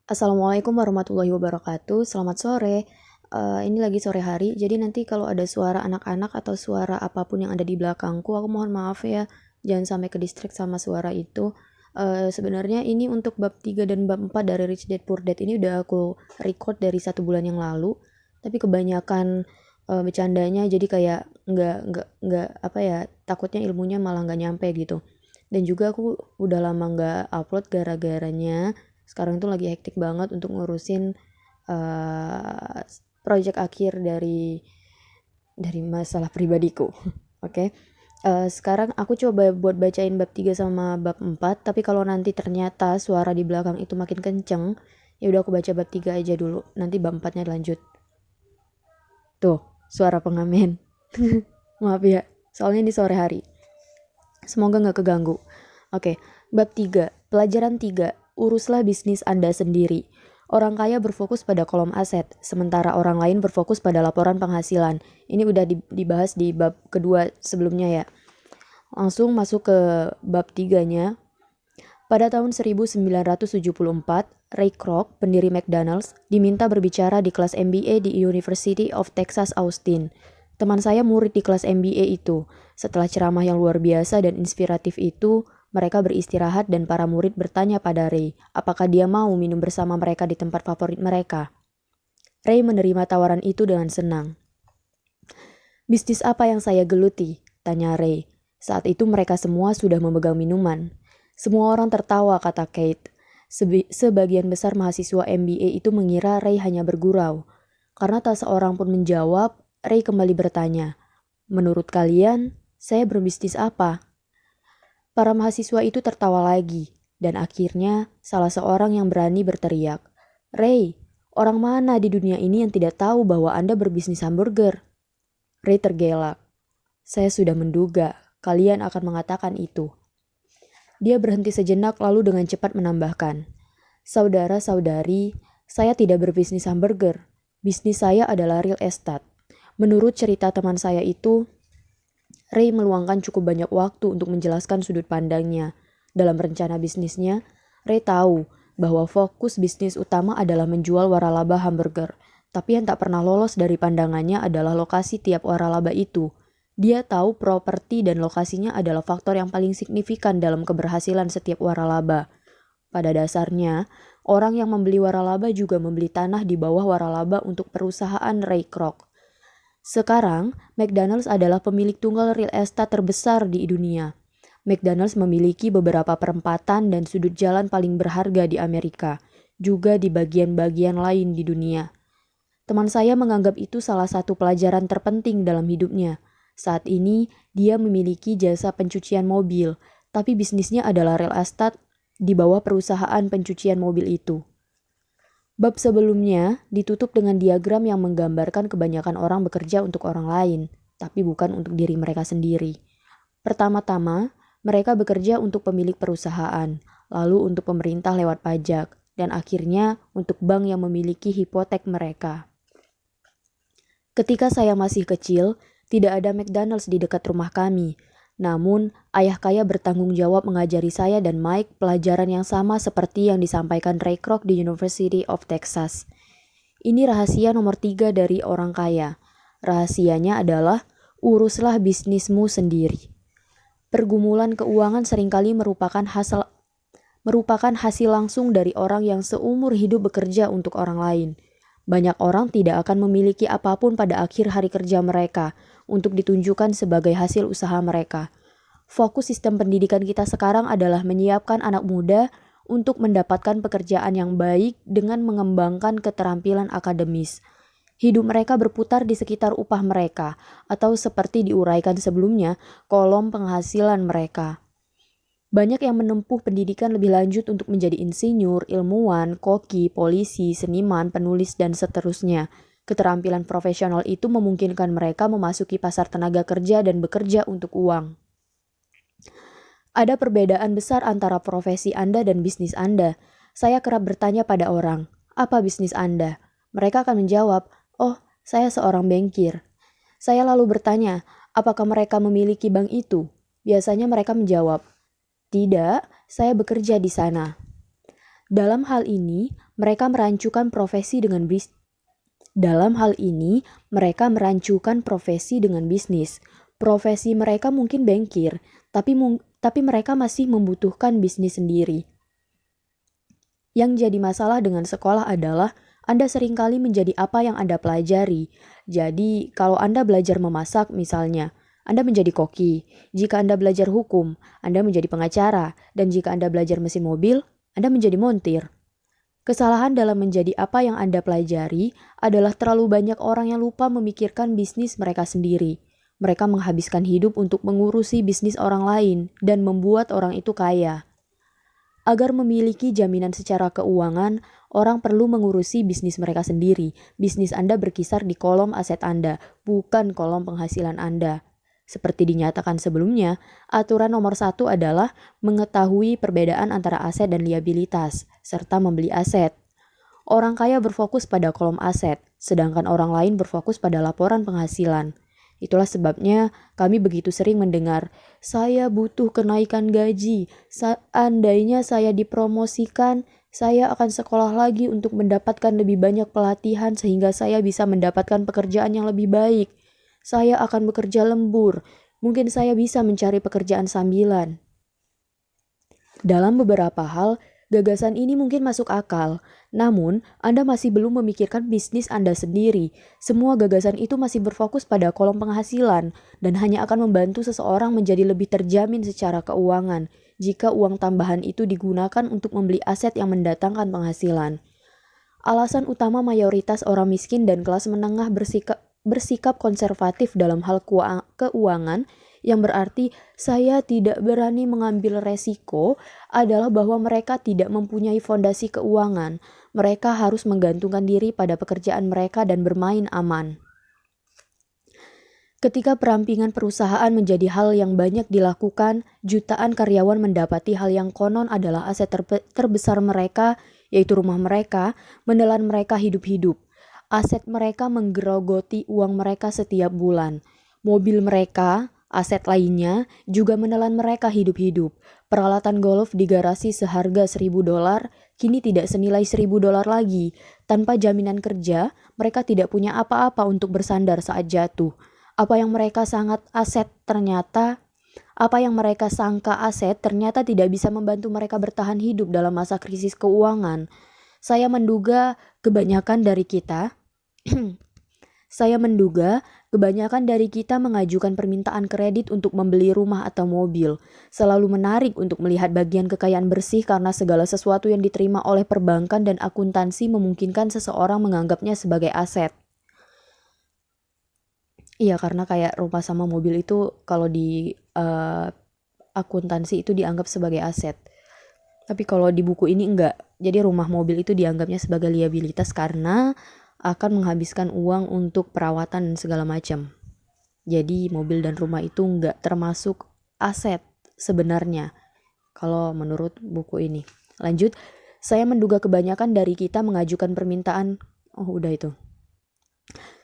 Assalamualaikum warahmatullahi wabarakatuh. Selamat sore. Ini lagi sore hari, jadi nanti kalau ada suara anak-anak atau suara apapun yang ada di belakangku, aku mohon maaf ya. Jangan sampai ke distract sama suara itu. Sebenarnya ini untuk bab 3 dan bab 4 dari Rich Dad Poor Dad ini udah aku record dari 1 bulan yang lalu. Tapi kebanyakan bercandanya jadi kayak nggak apa ya, takutnya ilmunya malah nggak nyampe gitu. Dan juga aku udah lama nggak upload gara-garanya sekarang tuh lagi hektik banget untuk ngurusin uh, project akhir dari masalah pribadiku. Oke. Sekarang aku coba buat bacain bab 3 sama bab 4, tapi kalau nanti ternyata suara di belakang itu makin kenceng, ya udah aku baca bab 3 aja dulu. Nanti bab 4-nya lanjut. Tuh, suara pengamen. Maaf ya, soalnya di sore hari. Semoga nggak keganggu. Oke, bab 3. Pelajaran 3. Uruslah bisnis Anda sendiri. Orang kaya berfokus pada kolom aset, sementara orang lain berfokus pada laporan penghasilan. Ini udah dibahas di bab kedua sebelumnya ya. Langsung masuk ke bab 3-nya. Pada tahun 1974, Ray Kroc, pendiri McDonald's, diminta berbicara di kelas MBA di University of Texas Austin. Teman saya murid di kelas MBA itu. Setelah ceramah yang luar biasa dan inspiratif itu, mereka beristirahat dan para murid bertanya pada Ray, apakah dia mau minum bersama mereka di tempat favorit mereka. Ray menerima tawaran itu dengan senang. "Bisnis apa yang saya geluti?" tanya Ray. Saat itu mereka semua sudah memegang minuman. Semua orang tertawa, kata Kate. Sebagian besar mahasiswa MBA itu mengira Ray hanya bergurau. Karena tak seorang pun menjawab, Ray kembali bertanya, "Menurut kalian, saya berbisnis apa?" Para mahasiswa itu tertawa lagi, dan akhirnya salah seorang yang berani berteriak, "Ray, orang mana di dunia ini yang tidak tahu bahwa Anda berbisnis hamburger?" Ray tergelak. "Saya sudah menduga kalian akan mengatakan itu." Dia berhenti sejenak lalu dengan cepat menambahkan, "Saudara-saudari, saya tidak berbisnis hamburger. Bisnis saya adalah real estate." Menurut cerita teman saya itu, Ray meluangkan cukup banyak waktu untuk menjelaskan sudut pandangnya. Dalam rencana bisnisnya, Ray tahu bahwa fokus bisnis utama adalah menjual waralaba hamburger. Tapi yang tak pernah lolos dari pandangannya adalah lokasi tiap waralaba itu. Dia tahu properti dan lokasinya adalah faktor yang paling signifikan dalam keberhasilan setiap waralaba. Pada dasarnya, orang yang membeli waralaba juga membeli tanah di bawah waralaba untuk perusahaan Ray Kroc. Sekarang, McDonald's adalah pemilik tunggal real estate terbesar di dunia. McDonald's memiliki beberapa perempatan dan sudut jalan paling berharga di Amerika, juga di bagian-bagian lain di dunia. Teman saya menganggap itu salah satu pelajaran terpenting dalam hidupnya. Saat ini, dia memiliki jasa pencucian mobil, tapi bisnisnya adalah real estate di bawah perusahaan pencucian mobil itu. Bab sebelumnya ditutup dengan diagram yang menggambarkan kebanyakan orang bekerja untuk orang lain, tapi bukan untuk diri mereka sendiri. Pertama-tama, mereka bekerja untuk pemilik perusahaan, lalu untuk pemerintah lewat pajak, dan akhirnya untuk bank yang memiliki hipotek mereka. Ketika saya masih kecil, tidak ada McDonald's di dekat rumah kami. Namun, ayah kaya bertanggung jawab mengajari saya dan Mike pelajaran yang sama seperti yang disampaikan Ray Kroc di University of Texas. Ini rahasia nomor 3 dari orang kaya. Rahasianya adalah, uruslah bisnismu sendiri. Pergumulan keuangan seringkali merupakan hasil langsung dari orang yang seumur hidup bekerja untuk orang lain. Banyak orang tidak akan memiliki apapun pada akhir hari kerja mereka untuk ditunjukkan sebagai hasil usaha mereka. Fokus sistem pendidikan kita sekarang adalah menyiapkan anak muda untuk mendapatkan pekerjaan yang baik dengan mengembangkan keterampilan akademis. Hidup mereka berputar di sekitar upah mereka, atau seperti diuraikan sebelumnya, kolom penghasilan mereka. Banyak yang menempuh pendidikan lebih lanjut untuk menjadi insinyur, ilmuwan, koki, polisi, seniman, penulis, dan seterusnya. Keterampilan profesional itu memungkinkan mereka memasuki pasar tenaga kerja dan bekerja untuk uang. Ada perbedaan besar antara profesi Anda dan bisnis Anda. Saya kerap bertanya pada orang, "Apa bisnis Anda?" Mereka akan menjawab, "Oh, saya seorang bankir." Saya lalu bertanya, "Apakah mereka memiliki bank itu?" Biasanya mereka menjawab, "Tidak, saya bekerja di sana." Dalam hal ini, mereka merancukan profesi dengan bisnis. Profesi mereka mungkin bankir, tapi mereka masih membutuhkan bisnis sendiri. Yang jadi masalah dengan sekolah adalah Anda seringkali menjadi apa yang Anda pelajari. Jadi, kalau Anda belajar memasak misalnya, Anda menjadi koki. Jika Anda belajar hukum, Anda menjadi pengacara. Dan jika Anda belajar mesin mobil, Anda menjadi montir. Kesalahan dalam menjadi apa yang Anda pelajari adalah terlalu banyak orang yang lupa memikirkan bisnis mereka sendiri. Mereka menghabiskan hidup untuk mengurusi bisnis orang lain dan membuat orang itu kaya. Agar memiliki jaminan secara keuangan, orang perlu mengurusi bisnis mereka sendiri. Bisnis Anda berkisar di kolom aset Anda, bukan kolom penghasilan Anda. Seperti dinyatakan sebelumnya, aturan nomor 1 adalah mengetahui perbedaan antara aset dan liabilitas, serta membeli aset. Orang kaya berfokus pada kolom aset, sedangkan orang lain berfokus pada laporan penghasilan. Itulah sebabnya kami begitu sering mendengar, saya butuh kenaikan gaji, seandainya saya dipromosikan, saya akan sekolah lagi untuk mendapatkan lebih banyak pelatihan sehingga saya bisa mendapatkan pekerjaan yang lebih baik. Saya akan bekerja lembur, mungkin saya bisa mencari pekerjaan sambilan. Dalam beberapa hal, gagasan ini mungkin masuk akal, namun Anda masih belum memikirkan bisnis Anda sendiri. Semua gagasan itu masih berfokus pada kolom penghasilan dan hanya akan membantu seseorang menjadi lebih terjamin secara keuangan jika uang tambahan itu digunakan untuk membeli aset yang mendatangkan penghasilan. Alasan utama mayoritas orang miskin dan kelas menengah bersikap konservatif dalam hal keuangan yang berarti saya tidak berani mengambil resiko adalah bahwa mereka tidak mempunyai fondasi keuangan. Mereka harus menggantungkan diri pada pekerjaan mereka dan bermain aman. Ketika perampingan perusahaan menjadi hal yang banyak dilakukan, jutaan karyawan mendapati hal yang konon adalah aset terbesar mereka, yaitu rumah mereka, menelan mereka hidup-hidup. Aset mereka menggerogoti uang mereka setiap bulan. Mobil mereka, aset lainnya, juga menelan mereka hidup-hidup. Peralatan golf di garasi seharga $1.000 kini tidak senilai $1.000 lagi. Tanpa jaminan kerja, mereka tidak punya apa-apa untuk bersandar saat jatuh. Apa yang mereka sangka aset ternyata tidak bisa membantu mereka bertahan hidup dalam masa krisis keuangan. Saya menduga kebanyakan dari kita mengajukan permintaan kredit untuk membeli rumah atau mobil. Selalu menarik untuk melihat bagian kekayaan bersih karena segala sesuatu yang diterima oleh perbankan dan akuntansi memungkinkan seseorang menganggapnya sebagai aset. Iya, karena kayak rumah sama mobil itu kalau di akuntansi itu dianggap sebagai aset. Tapi kalau di buku ini enggak. Jadi rumah mobil itu dianggapnya sebagai liabilitas karena akan menghabiskan uang untuk perawatan dan segala macam. Jadi mobil dan rumah itu enggak termasuk aset sebenarnya kalau menurut buku ini. Lanjut, saya menduga kebanyakan dari kita mengajukan permintaan. Udah itu.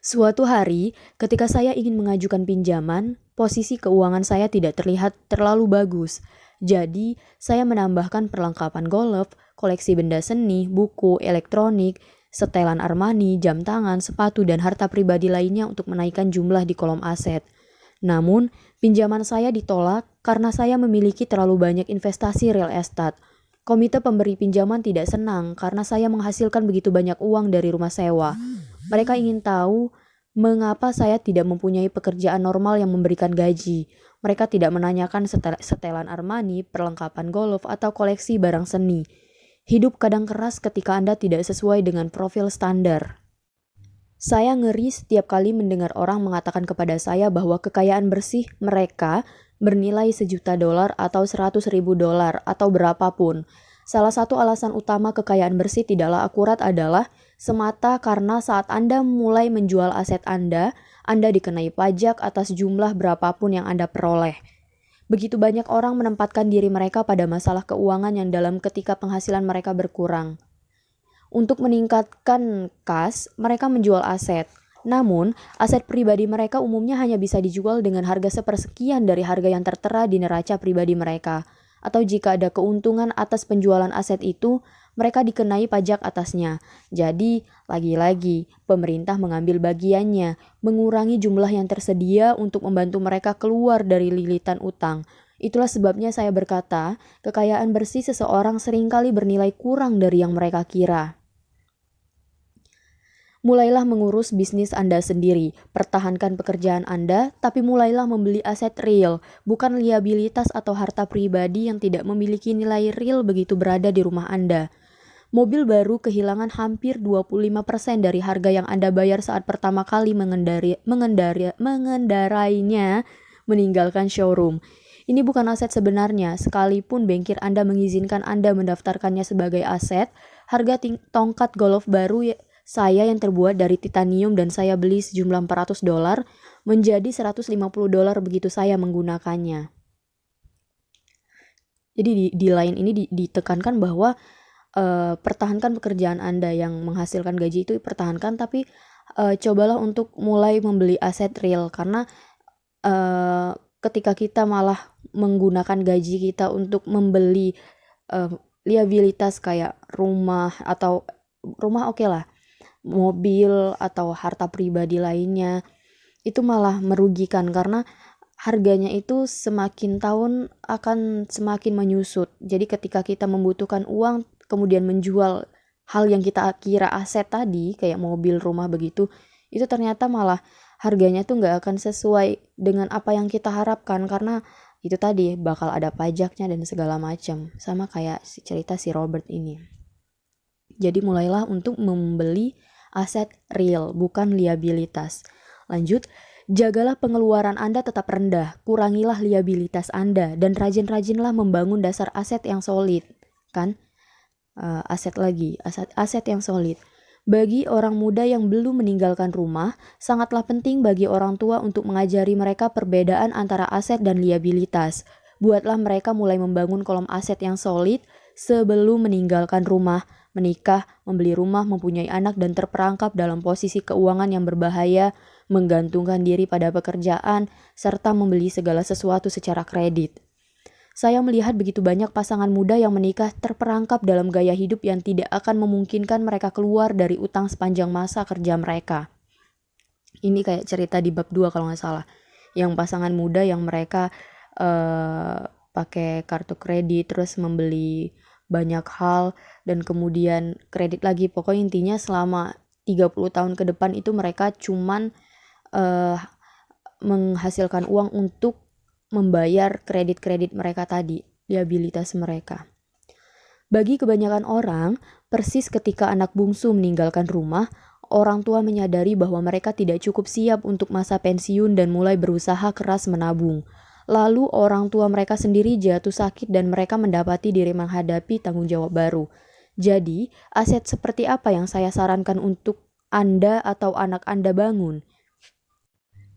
Suatu hari, ketika saya ingin mengajukan pinjaman, posisi keuangan saya tidak terlihat terlalu bagus. Jadi, saya menambahkan perlengkapan golf, koleksi benda seni, buku, elektronik, setelan Armani, jam tangan, sepatu, dan harta pribadi lainnya untuk menaikkan jumlah di kolom aset. Namun, pinjaman saya ditolak karena saya memiliki terlalu banyak investasi real estate. Komite pemberi pinjaman tidak senang karena saya menghasilkan begitu banyak uang dari rumah sewa. Mereka ingin tahu mengapa saya tidak mempunyai pekerjaan normal yang memberikan gaji. Mereka tidak menanyakan setelan Armani, perlengkapan golf, atau koleksi barang seni. Hidup kadang keras ketika Anda tidak sesuai dengan profil standar. Saya ngeri setiap kali mendengar orang mengatakan kepada saya bahwa kekayaan bersih mereka bernilai $1.000.000 atau $100.000 atau berapapun. Salah satu alasan utama kekayaan bersih tidaklah akurat adalah semata karena saat Anda mulai menjual aset Anda dikenai pajak atas jumlah berapapun yang Anda peroleh. Begitu banyak orang menempatkan diri mereka pada masalah keuangan yang dalam ketika penghasilan mereka berkurang. Untuk meningkatkan kas, mereka menjual aset. Namun, aset pribadi mereka umumnya hanya bisa dijual dengan harga sepersekian dari harga yang tertera di neraca pribadi mereka. Atau jika ada keuntungan atas penjualan aset itu, mereka dikenai pajak atasnya. Jadi, lagi-lagi, pemerintah mengambil bagiannya, mengurangi jumlah yang tersedia untuk membantu mereka keluar dari lilitan utang. Itulah sebabnya saya berkata, kekayaan bersih seseorang seringkali bernilai kurang dari yang mereka kira. Mulailah mengurus bisnis Anda sendiri, pertahankan pekerjaan Anda, tapi mulailah membeli aset real, bukan liabilitas atau harta pribadi yang tidak memiliki nilai real begitu berada di rumah Anda. Mobil baru kehilangan hampir 25% dari harga yang Anda bayar saat pertama kali mengendarainya meninggalkan showroom. Ini bukan aset sebenarnya, sekalipun bengkel Anda mengizinkan Anda mendaftarkannya sebagai aset, harga tongkat golf baru saya yang terbuat dari titanium dan saya beli sejumlah $400 menjadi $150 begitu saya menggunakannya. Jadi di lain ini ditekankan bahwa pertahankan pekerjaan Anda yang menghasilkan gaji itu pertahankan, tapi cobalah untuk mulai membeli aset real, karena ketika kita malah menggunakan gaji kita untuk membeli liabilitas kayak rumah atau rumah oke lah, mobil atau harta pribadi lainnya, itu malah merugikan karena harganya itu semakin tahun akan semakin menyusut. Jadi ketika kita membutuhkan uang kemudian menjual hal yang kita kira aset tadi kayak mobil, rumah begitu, itu ternyata malah harganya tuh nggak akan sesuai dengan apa yang kita harapkan, karena itu tadi bakal ada pajaknya dan segala macam, sama kayak cerita si Robert ini. Jadi mulailah untuk membeli aset real, bukan liabilitas. Lanjut, jagalah pengeluaran Anda tetap rendah, kurangilah liabilitas Anda, dan rajin-rajinlah membangun dasar aset yang solid. Kan? Aset yang solid. Bagi orang muda yang belum meninggalkan rumah, sangatlah penting bagi orang tua untuk mengajari mereka perbedaan antara aset dan liabilitas. Buatlah mereka mulai membangun kolom aset yang solid sebelum meninggalkan rumah, menikah, membeli rumah, mempunyai anak, dan terperangkap dalam posisi keuangan yang berbahaya, menggantungkan diri pada pekerjaan, serta membeli segala sesuatu secara kredit. Saya melihat begitu banyak pasangan muda yang menikah terperangkap dalam gaya hidup yang tidak akan memungkinkan mereka keluar dari utang sepanjang masa kerja mereka. Ini kayak cerita di bab 2 kalau nggak salah. Yang pasangan muda yang mereka pakai kartu kredit terus membeli banyak hal dan kemudian kredit lagi. Pokoknya intinya selama 30 tahun ke depan itu mereka cuman menghasilkan uang untuk membayar kredit-kredit mereka tadi, liabilitas mereka. Bagi kebanyakan orang, persis ketika anak bungsu meninggalkan rumah, orang tua menyadari bahwa mereka tidak cukup siap untuk masa pensiun dan mulai berusaha keras menabung. Lalu orang tua mereka sendiri jatuh sakit dan mereka mendapati diri menghadapi tanggung jawab baru. Jadi, aset seperti apa yang saya sarankan untuk Anda atau anak Anda bangun?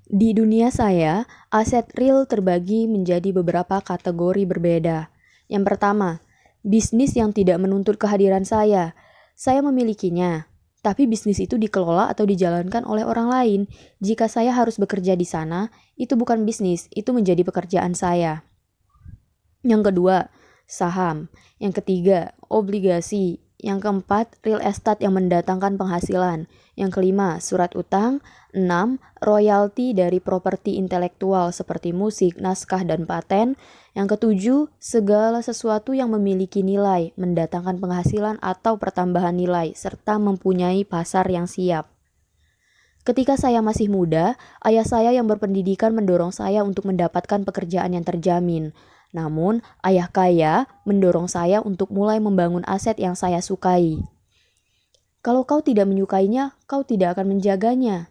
Di dunia saya, aset real terbagi menjadi beberapa kategori berbeda. Yang pertama, bisnis yang tidak menuntut kehadiran saya. Saya memilikinya, tapi bisnis itu dikelola atau dijalankan oleh orang lain. Jika saya harus bekerja di sana, itu bukan bisnis, itu menjadi pekerjaan saya. Yang kedua, saham. Yang ketiga, obligasi. Yang keempat, real estate yang mendatangkan penghasilan. Yang kelima, surat utang. 6. Royalti dari properti intelektual seperti musik, naskah, dan paten. Yang ketujuh, segala sesuatu yang memiliki nilai, mendatangkan penghasilan atau pertambahan nilai, serta mempunyai pasar yang siap. Ketika saya masih muda, ayah saya yang berpendidikan mendorong saya untuk mendapatkan pekerjaan yang terjamin. Namun, ayah kaya mendorong saya untuk mulai membangun aset yang saya sukai. Kalau kau tidak menyukainya, kau tidak akan menjaganya.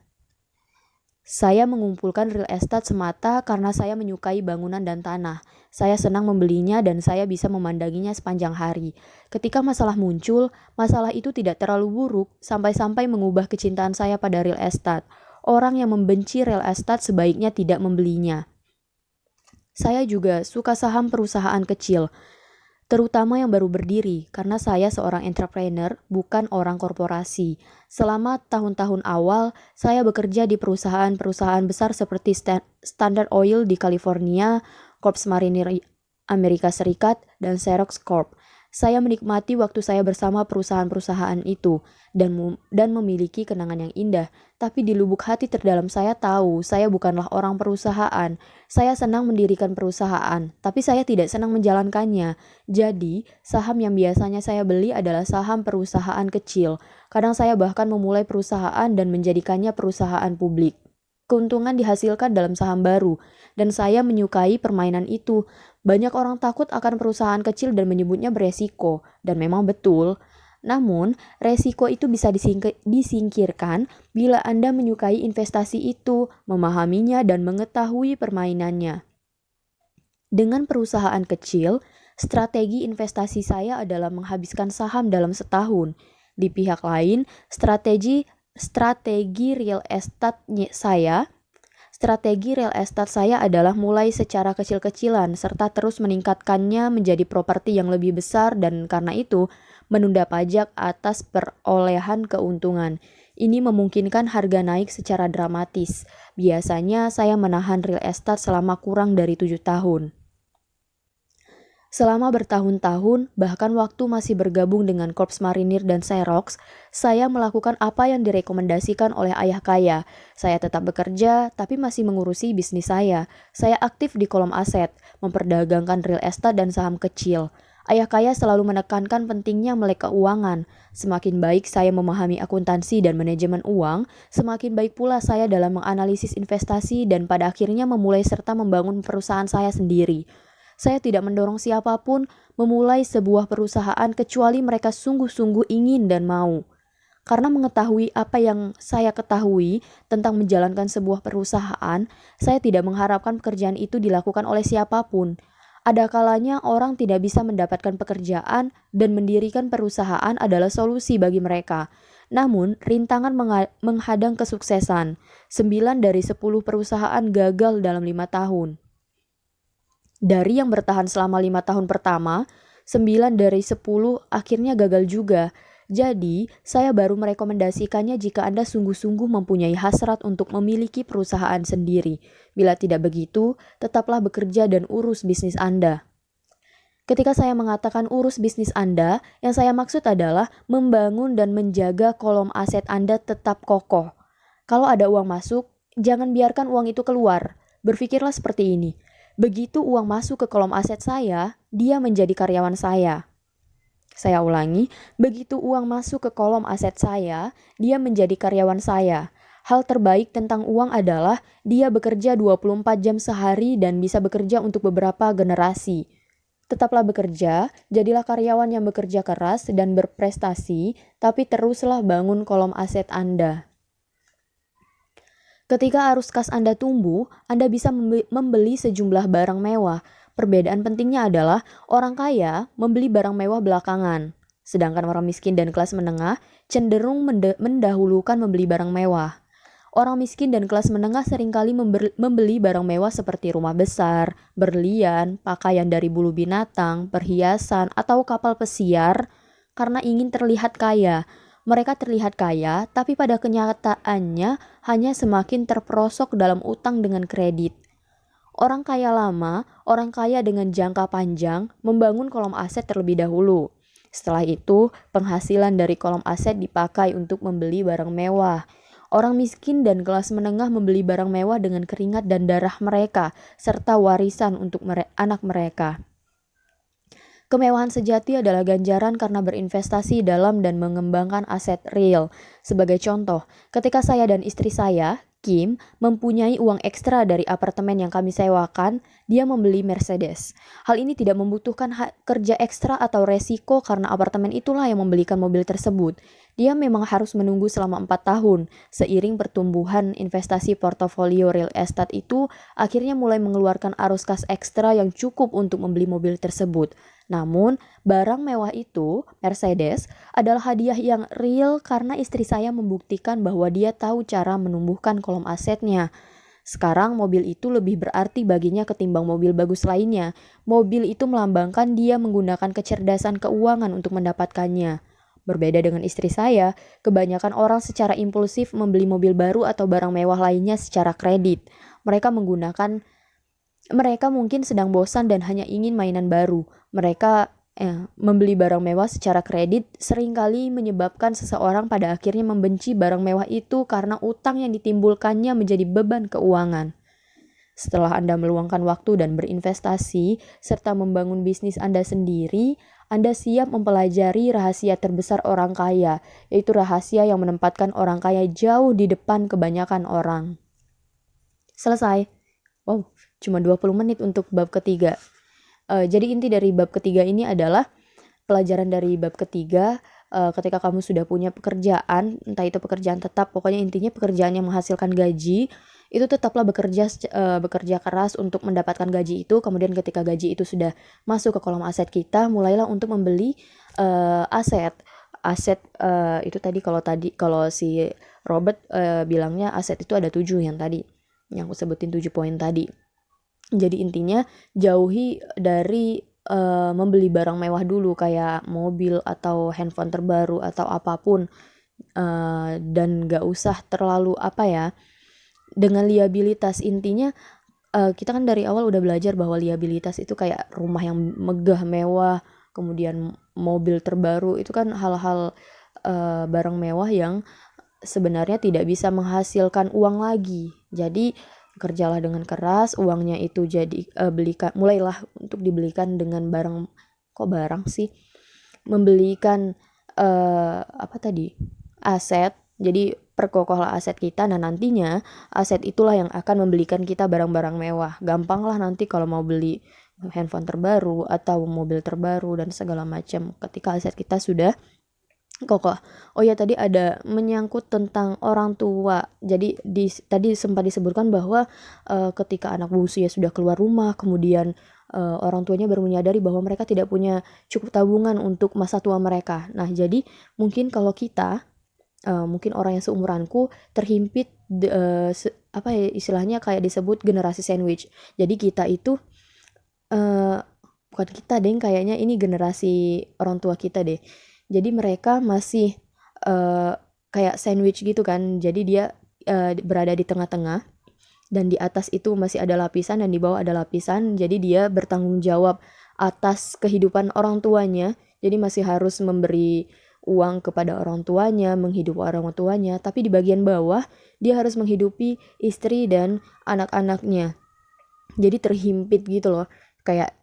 Saya mengumpulkan real estate semata karena saya menyukai bangunan dan tanah. Saya senang membelinya dan saya bisa memandanginya sepanjang hari. Ketika masalah muncul, masalah itu tidak terlalu buruk sampai-sampai mengubah kecintaan saya pada real estate. Orang yang membenci real estate sebaiknya tidak membelinya. Saya juga suka saham perusahaan kecil, terutama yang baru berdiri, karena saya seorang entrepreneur, bukan orang korporasi. Selama tahun-tahun awal, saya bekerja di perusahaan-perusahaan besar seperti Standard Oil di California, Corps Marinir Amerika Serikat, dan Xerox Corp. Saya menikmati waktu saya bersama perusahaan-perusahaan itu dan memiliki kenangan yang indah. Tapi di lubuk hati terdalam saya tahu saya bukanlah orang perusahaan. Saya senang mendirikan perusahaan, tapi saya tidak senang menjalankannya. Jadi, saham yang biasanya saya beli adalah saham perusahaan kecil. Kadang saya bahkan memulai perusahaan dan menjadikannya perusahaan publik. Keuntungan dihasilkan dalam saham baru, dan saya menyukai permainan itu. Banyak orang takut akan perusahaan kecil dan menyebutnya beresiko, dan memang betul. Namun, resiko itu bisa disingkirkan bila Anda menyukai investasi itu, memahaminya, dan mengetahui permainannya. Dengan perusahaan kecil, strategi investasi saya adalah menghabiskan saham dalam setahun. Di pihak lain, strategi real estate saya adalah mulai secara kecil-kecilan serta terus meningkatkannya menjadi properti yang lebih besar dan karena itu menunda pajak atas perolehan keuntungan. Ini memungkinkan harga naik secara dramatis. Biasanya saya menahan real estate selama kurang dari 7 tahun. Selama bertahun-tahun, bahkan waktu masih bergabung dengan Korps Marinir dan Xerox, saya melakukan apa yang direkomendasikan oleh ayah kaya. Saya tetap bekerja, tapi masih mengurusi bisnis saya. Saya aktif di kolom aset, memperdagangkan real estate dan saham kecil. Ayah kaya selalu menekankan pentingnya melek keuangan. Semakin baik saya memahami akuntansi dan manajemen uang, semakin baik pula saya dalam menganalisis investasi dan pada akhirnya memulai serta membangun perusahaan saya sendiri. Saya tidak mendorong siapapun memulai sebuah perusahaan kecuali mereka sungguh-sungguh ingin dan mau. Karena mengetahui apa yang saya ketahui tentang menjalankan sebuah perusahaan, saya tidak mengharapkan pekerjaan itu dilakukan oleh siapapun. Ada kalanya orang tidak bisa mendapatkan pekerjaan dan mendirikan perusahaan adalah solusi bagi mereka. Namun, rintangan menghadang kesuksesan. 9 dari 10 perusahaan gagal dalam 5 tahun. Dari yang bertahan selama 5 tahun pertama, 9 dari 10 akhirnya gagal juga. Jadi, saya baru merekomendasikannya jika Anda sungguh-sungguh mempunyai hasrat untuk memiliki perusahaan sendiri. Bila tidak begitu, tetaplah bekerja dan urus bisnis Anda. Ketika saya mengatakan urus bisnis Anda, yang saya maksud adalah membangun dan menjaga kolom aset Anda tetap kokoh. Kalau ada uang masuk, jangan biarkan uang itu keluar. Berpikirlah seperti ini. Begitu uang masuk ke kolom aset saya, dia menjadi karyawan saya. Saya ulangi, begitu uang masuk ke kolom aset saya, dia menjadi karyawan saya. Hal terbaik tentang uang adalah dia bekerja 24 jam sehari dan bisa bekerja untuk beberapa generasi. Tetaplah bekerja, jadilah karyawan yang bekerja keras dan berprestasi, tapi teruslah bangun kolom aset Anda. Ketika arus kas Anda tumbuh, Anda bisa membeli sejumlah barang mewah. Perbedaan pentingnya adalah orang kaya membeli barang mewah belakangan, sedangkan orang miskin dan kelas menengah cenderung mendahulukan membeli barang mewah. Orang miskin dan kelas menengah seringkali membeli barang mewah seperti rumah besar, berlian, pakaian dari bulu binatang, perhiasan, atau kapal pesiar karena ingin terlihat kaya. Mereka terlihat kaya, tapi pada kenyataannya hanya semakin terperosok dalam utang dengan kredit. Orang kaya lama, orang kaya dengan jangka panjang, membangun kolom aset terlebih dahulu. Setelah itu, penghasilan dari kolom aset dipakai untuk membeli barang mewah. Orang miskin dan kelas menengah membeli barang mewah dengan keringat dan darah mereka, serta warisan untuk anak mereka. Kemewahan sejati adalah ganjaran karena berinvestasi dalam dan mengembangkan aset real. Sebagai contoh, ketika saya dan istri saya, Kim, mempunyai uang ekstra dari apartemen yang kami sewakan, dia membeli Mercedes. Hal ini tidak membutuhkan kerja ekstra atau resiko karena apartemen itulah yang membelikan mobil tersebut. Dia memang harus menunggu selama 4 tahun. Seiring pertumbuhan investasi portofolio real estate itu, akhirnya mulai mengeluarkan arus kas ekstra yang cukup untuk membeli mobil tersebut. Namun, barang mewah itu, Mercedes, adalah hadiah yang real karena istri saya membuktikan bahwa dia tahu cara menumbuhkan kolom asetnya. Sekarang mobil itu lebih berarti baginya ketimbang mobil bagus lainnya. Mobil itu melambangkan dia menggunakan kecerdasan keuangan untuk mendapatkannya. Berbeda dengan istri saya, kebanyakan orang secara impulsif membeli mobil baru atau barang mewah lainnya secara kredit. Mereka mungkin sedang bosan dan hanya ingin mainan baru. Mereka Membeli barang mewah secara kredit seringkali menyebabkan seseorang pada akhirnya membenci barang mewah itu karena utang yang ditimbulkannya menjadi beban keuangan. Setelah Anda meluangkan waktu dan berinvestasi, serta membangun bisnis Anda sendiri, Anda siap mempelajari rahasia terbesar orang kaya, yaitu rahasia yang menempatkan orang kaya jauh di depan kebanyakan orang. Selesai. Wow, cuma 20 menit untuk bab ketiga. Jadi inti dari bab ketiga ini adalah pelajaran dari bab ketiga. Ketika kamu sudah punya pekerjaan, entah itu pekerjaan tetap, pokoknya intinya pekerjaan yang menghasilkan gaji, itu tetaplah bekerja keras untuk mendapatkan gaji itu. Kemudian ketika gaji itu sudah masuk ke kolom aset kita, mulailah untuk membeli aset itu kalau si Robert bilangnya aset itu ada 7 yang aku sebutin 7 poin tadi. Jadi intinya jauhi dari membeli barang mewah dulu kayak mobil atau handphone terbaru atau apapun, dan gak usah terlalu dengan liabilitas. Intinya kita kan dari awal udah belajar bahwa liabilitas itu kayak rumah yang megah mewah, kemudian mobil terbaru, itu kan hal-hal barang mewah yang sebenarnya tidak bisa menghasilkan uang lagi. Jadi kerjalah dengan keras, uangnya itu mulailah untuk dibelikan dengan membelikan aset. Jadi perkokohlah aset kita. Nah nantinya aset itulah yang akan membelikan kita barang-barang mewah. Gampang lah nanti kalau mau beli handphone terbaru atau mobil terbaru dan segala macam ketika aset kita sudah kokoh. Oh ya, tadi ada menyangkut tentang orang tua. Jadi tadi sempat disebutkan bahwa ketika anak bungsu ya sudah keluar rumah, kemudian orang tuanya baru menyadari bahwa mereka tidak punya cukup tabungan untuk masa tua mereka. Nah, jadi mungkin kalau kita mungkin orang yang seumuranku terhimpit istilahnya kayak disebut generasi sandwich. Jadi kita itu bukan kita deh, kayaknya ini generasi orang tua kita deh. Jadi mereka masih kayak sandwich gitu kan. Jadi dia berada di tengah-tengah, dan di atas itu masih ada lapisan dan di bawah ada lapisan. Jadi dia bertanggung jawab atas kehidupan orang tuanya. Jadi masih harus memberi uang kepada orang tuanya, menghidupi orang tuanya. Tapi di bagian bawah dia harus menghidupi istri dan anak-anaknya. Jadi terhimpit gitu loh, kayak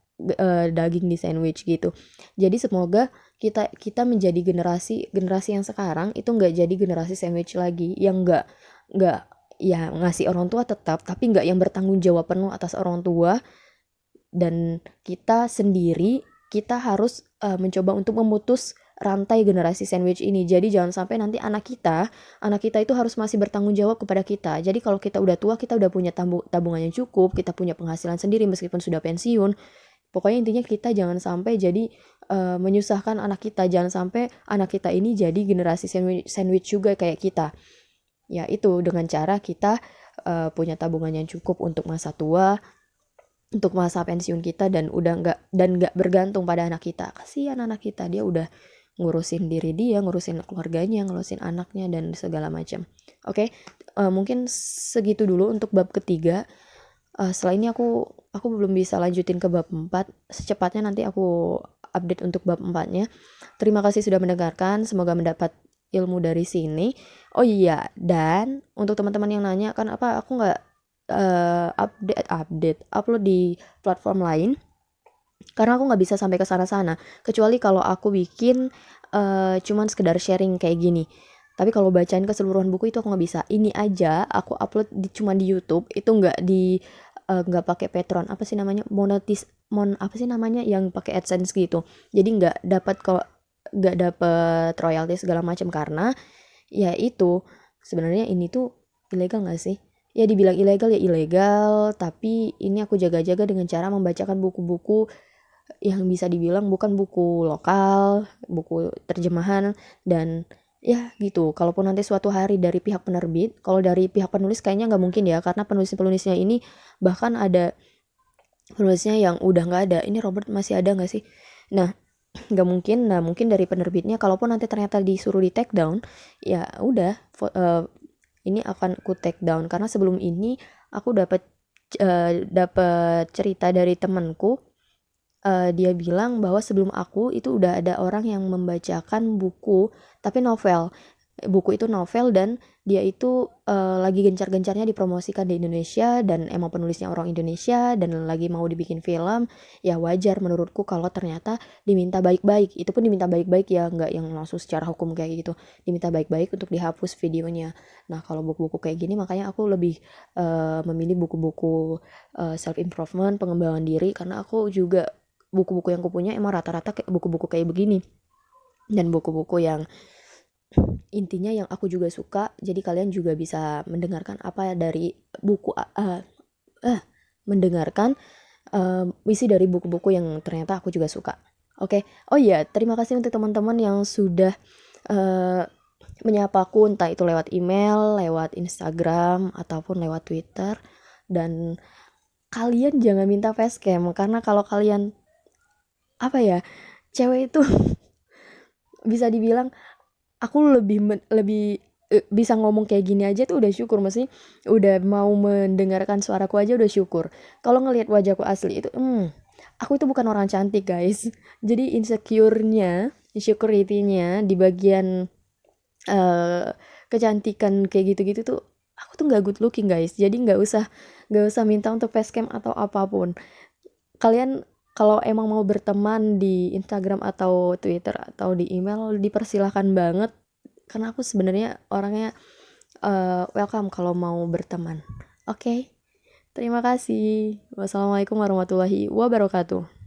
daging di sandwich gitu. Jadi semoga kita menjadi generasi yang sekarang itu nggak jadi generasi sandwich lagi, yang nggak ya ngasih orang tua tetap, tapi nggak yang bertanggung jawab penuh atas orang tua. Dan kita sendiri harus mencoba untuk memutus rantai generasi sandwich ini. Jadi jangan sampai nanti anak kita itu harus masih bertanggung jawab kepada kita. Jadi kalau kita udah tua, kita udah punya tabungan yang cukup, kita punya penghasilan sendiri meskipun sudah pensiun. Pokoknya intinya kita jangan sampai jadi menyusahkan anak kita. Jangan sampai anak kita ini jadi generasi sandwich juga kayak kita. Ya itu dengan cara kita punya tabungan yang cukup untuk masa tua, untuk masa pensiun kita, dan nggak bergantung pada anak kita. Kasihan anak kita, dia udah ngurusin diri dia, ngurusin keluarganya, ngurusin anaknya dan segala macam. Oke, mungkin segitu dulu untuk bab ketiga. Setelah ini aku belum bisa lanjutin ke bab 4. Secepatnya nanti aku update untuk bab 4-nya. Terima kasih sudah mendengarkan. Semoga mendapat ilmu dari sini. Oh iya, dan untuk teman-teman yang nanya kan aku nggak upload di platform lain, karena aku nggak bisa sampai ke sana-sana. Kecuali kalau aku bikin cuman sekedar sharing kayak gini. Tapi kalau bacain keseluruhan buku itu aku nggak bisa. Ini aja aku upload cuma di YouTube, itu nggak pakai Patreon, apa sih namanya, yang pakai AdSense gitu. Jadi nggak dapat royalti segala macam, karena ya itu sebenarnya ini tuh ilegal nggak sih? Ya dibilang ilegal ya ilegal, tapi ini aku jaga-jaga dengan cara membacakan buku-buku yang bisa dibilang bukan buku lokal, buku terjemahan, dan ya gitu. Kalaupun nanti suatu hari dari pihak penerbit, kalau dari pihak penulis kayaknya nggak mungkin ya, karena penulisnya ini bahkan ada penulisnya yang udah nggak ada. Ini Robert masih ada nggak sih? Nah, nggak mungkin. Nah, mungkin dari penerbitnya, kalaupun nanti ternyata disuruh di take down, ya udah, ini akan aku take down. Karena sebelum ini aku dapat cerita dari temanku dia bilang bahwa sebelum aku itu udah ada orang yang membacakan buku, tapi novel. Buku itu novel dan dia itu lagi gencar-gencarnya dipromosikan di Indonesia dan emang penulisnya orang Indonesia dan lagi mau dibikin film. Ya wajar menurutku kalau ternyata diminta baik-baik. Itu pun diminta baik-baik ya, nggak yang langsung secara hukum kayak gitu. Diminta baik-baik untuk dihapus videonya. Nah kalau buku-buku kayak gini makanya aku lebih memilih buku-buku self improvement, pengembangan diri, karena aku juga buku-buku yang kupunya emang rata-rata kayak buku-buku kayak begini dan buku-buku yang intinya yang aku juga suka. Jadi kalian juga bisa mendengarkan apa dari buku mendengarkan isi dari buku-buku yang ternyata aku juga suka. Oke. Oh iya, terima kasih untuk teman-teman yang sudah uh, menyapaku, entah itu lewat email, lewat Instagram, ataupun lewat Twitter. Dan kalian jangan minta facecam, karena kalau kalian apa ya, cewek itu bisa dibilang aku lebih bisa ngomong kayak gini aja tuh udah syukur, mesti udah mau mendengarkan suaraku aja udah syukur. Kalau ngelihat wajahku asli itu aku itu bukan orang cantik guys. Jadi insecurity-nya di bagian uh, kecantikan kayak gitu-gitu tuh aku tuh nggak good looking guys. Jadi nggak usah minta untuk facecam atau apapun. Kalian kalau emang mau berteman di Instagram atau Twitter atau di email, dipersilahkan banget, karena aku sebenarnya orangnya welcome kalau mau berteman. Oke, terima kasih. Wassalamualaikum warahmatullahi wabarakatuh.